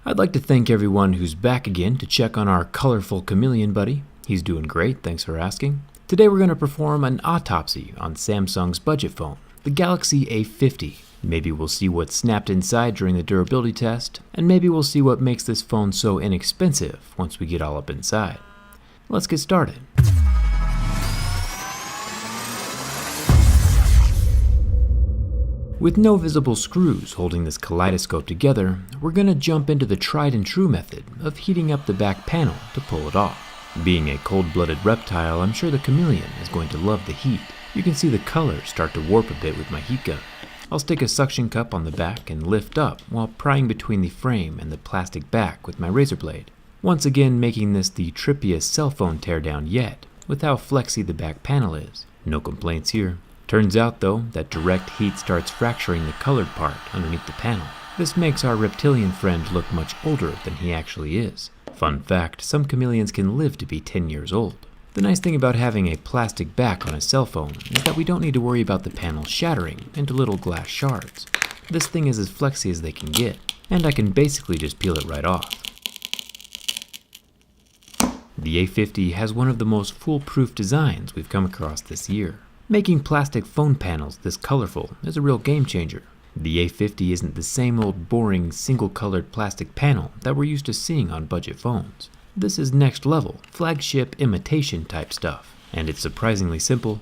I'd like to thank everyone who's back again to check on our colorful chameleon buddy. He's doing great, thanks for asking. Today we're going to perform an autopsy on Samsung's budget phone, the Galaxy A50. Maybe we'll see what snapped inside during the durability test, and maybe we'll see what makes this phone so inexpensive once we get all up inside. Let's get started. With no visible screws holding this kaleidoscope together, we're going to jump into the tried and true method of heating up the back panel to pull it off. Being a cold-blooded reptile, I'm sure the chameleon is going to love the heat. You can see the color start to warp a bit with my heat gun. I'll stick a suction cup on the back and lift up while prying between the frame and the plastic back with my razor blade. Once again making this the trippiest cell phone teardown yet, with how flexy the back panel is. No complaints here. Turns out though, that direct heat starts fracturing the colored part underneath the panel. This makes our reptilian friend look much older than he actually is. Fun fact, some chameleons can live to be 10 years old. The nice thing about having a plastic back on a cell phone is that we don't need to worry about the panel shattering into little glass shards. This thing is as flexy as they can get, and I can basically just peel it right off. The A50 has one of the most foolproof designs we've come across this year. Making plastic phone panels this colorful is a real game changer. The A50 isn't the same old boring single-colored plastic panel that we're used to seeing on budget phones. This is next level, flagship imitation type stuff, and it's surprisingly simple.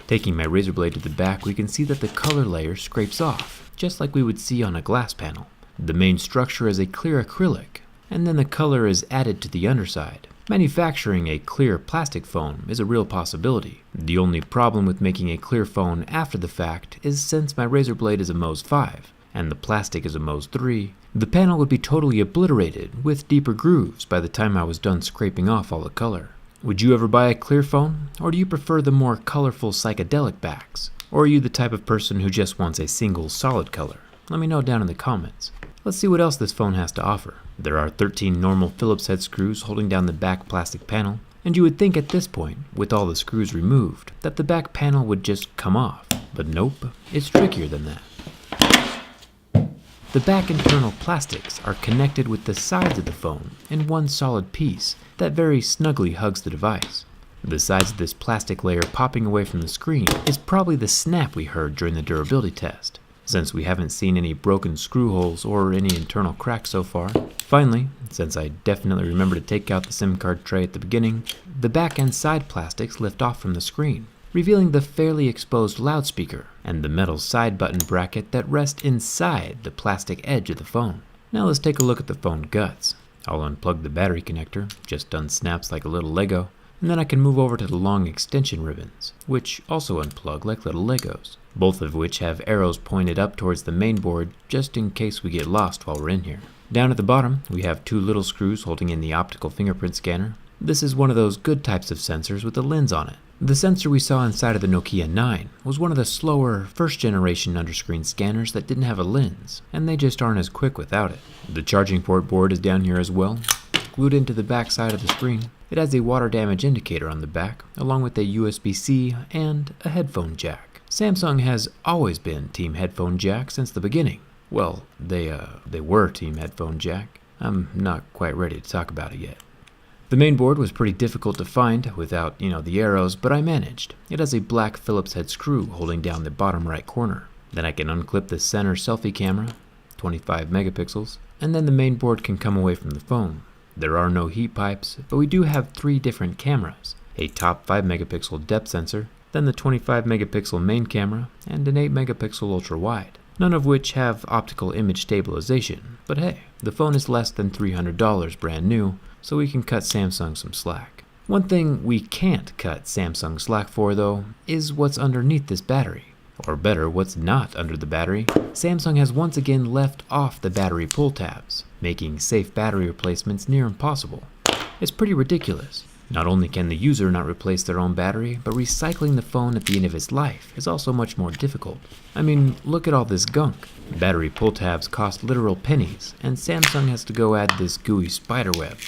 Taking my razor blade to the back, we can see that the color layer scrapes off, just like we would see on a glass panel. The main structure is a clear acrylic, and then the color is added to the underside. Manufacturing a clear plastic phone is a real possibility. The only problem with making a clear phone after the fact is since my razor blade is a Mohs 5 and the plastic is a Mohs 3, the panel would be totally obliterated with deeper grooves by the time I was done scraping off all the color. Would you ever buy a clear phone, or do you prefer the more colorful psychedelic backs? Or are you the type of person who just wants a single solid color? Let me know down in the comments. Let's see what else this phone has to offer. There are 13 normal Phillips head screws holding down the back plastic panel, and you would think at this point, with all the screws removed, that the back panel would just come off. But nope, it's trickier than that. The back internal plastics are connected with the sides of the phone in one solid piece that very snugly hugs the device. The sides of this plastic layer popping away from the screen is probably the snap we heard during the durability test, since we haven't seen any broken screw holes or any internal cracks so far. Finally, since I definitely remember to take out the SIM card tray at the beginning, the back and side plastics lift off from the screen, revealing the fairly exposed loudspeaker and the metal side button bracket that rest inside the plastic edge of the phone. Now let's take a look at the phone guts. I'll unplug the battery connector, just unsnaps like a little Lego, and then I can move over to the long extension ribbons, which also unplug like little Legos, both of which have arrows pointed up towards the main board just in case we get lost while we're in here. Down at the bottom, we have two little screws holding in the optical fingerprint scanner. This is one of those good types of sensors with a lens on it. The sensor we saw inside of the Nokia 9 was one of the slower first generation underscreen scanners that didn't have a lens, and they just aren't as quick without it. The charging port board is down here as well, glued into the back side of the screen. It has a water damage indicator on the back, along with a USB-C and a headphone jack. Samsung has always been Team Headphone Jack since the beginning. Well, they were Team Headphone Jack. I'm not quite ready to talk about it yet. The main board was pretty difficult to find without, the arrows, but I managed. It has a black Phillips head screw holding down the bottom right corner. Then I can unclip the center selfie camera, 25 megapixels, and then the main board can come away from the phone. There are no heat pipes, but we do have 3 different cameras, a top 5 megapixel depth sensor, then the 25 megapixel main camera, and an 8 megapixel ultra wide, none of which have optical image stabilization. But hey, the phone is less than $300 brand new, so we can cut Samsung some slack. One thing we can't cut Samsung slack for though, is what's underneath this battery. Or better, what's not under the battery. Samsung has once again left off the battery pull tabs, making safe battery replacements near impossible. It's pretty ridiculous. Not only can the user not replace their own battery, but recycling the phone at the end of its life is also much more difficult. I mean, look at all this gunk. Battery pull tabs cost literal pennies, and Samsung has to go add this gooey spiderweb.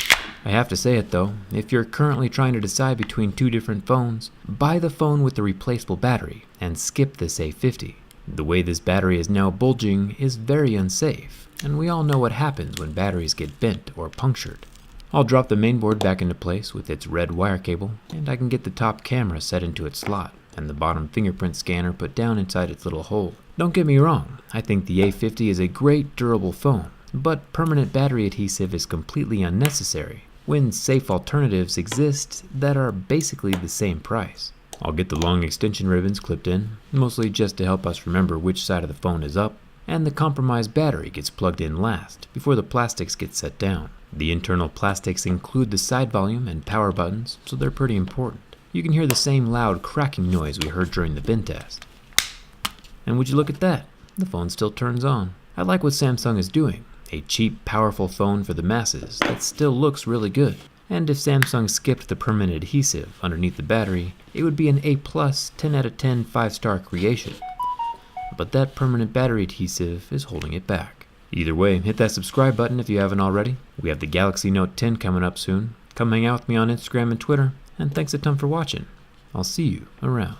I have to say it though, if you're currently trying to decide between 2 different phones, buy the phone with the replaceable battery and skip this A50. The way this battery is now bulging is very unsafe, and we all know what happens when batteries get bent or punctured. I'll drop the mainboard back into place with its red wire cable, and I can get the top camera set into its slot and the bottom fingerprint scanner put down inside its little hole. Don't get me wrong, I think the A50 is a great durable phone, but permanent battery adhesive is completely unnecessary when safe alternatives exist that are basically the same price. I'll get the long extension ribbons clipped in, mostly just to help us remember which side of the phone is up, and the compromised battery gets plugged in last before the plastics get set down. The internal plastics include the side volume and power buttons, so they're pretty important. You can hear the same loud cracking noise we heard during the bin test. And would you look at that? The phone still turns on. I like what Samsung is doing. A cheap, powerful phone for the masses that still looks really good. And if Samsung skipped the permanent adhesive underneath the battery, it would be an A+, 10 out of 10 5-star creation. But that permanent battery adhesive is holding it back. Either way, hit that subscribe button if you haven't already. We have the Galaxy Note 10 coming up soon. Come hang out with me on Instagram and Twitter, and thanks a ton for watching. I'll see you around.